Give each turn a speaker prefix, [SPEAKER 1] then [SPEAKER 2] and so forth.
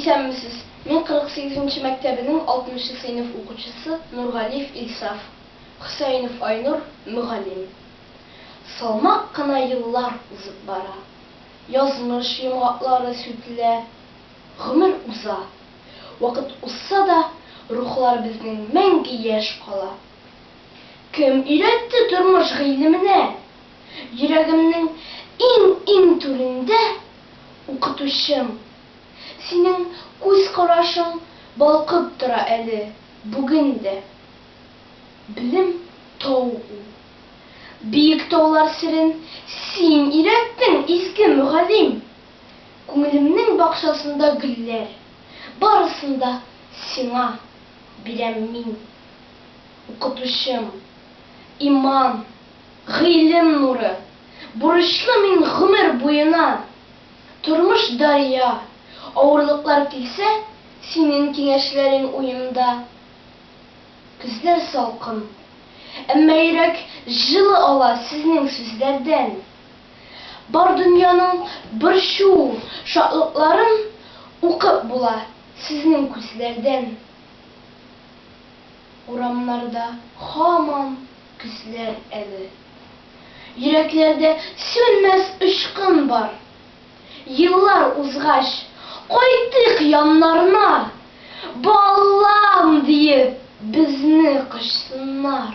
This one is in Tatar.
[SPEAKER 1] Исәнмесез, мен 48-нче мәктәбенең 60-чы сыйныф укучысы Нургалиев Илсаф, Хөсәенов Айнур мөгаллим. Салмак кына еллар узып бара. Язмыш йомгаклары сүтелә, гомер уза. Вакыт узса да, рухлар безнең мәңге яшь кала. Кем өйрәтте тормыш гыйлеменә? Йөрәгемнең иң түрендә укытучым. Синең күз карашың балкып тора әле бүген дә. Белем тау ул. Биек таулар серен син өйрәттең, изге мөгаллим. Күңелемнең бакчасында гөлләр, барысында сиңа бирәм мин. Укытучым, иман, гыйлем нуры, бурычлы мин гомер буена. Тормыш дарья, авырлыклар килсә, синең киңәшләрең уемда. Күзләр салкын, әмма йөрәк җылы ала сезнең сүзләрдән. Бар дөньяның борчу, шатлыкларын укып була сезнең күзләрдән. Урамнарда һаман күзләр әле. Йөрәкләрдә сүнмәс очкын бар. Еллар узгач, кайтыйк яннарына, балам диеп безне кочсыннар.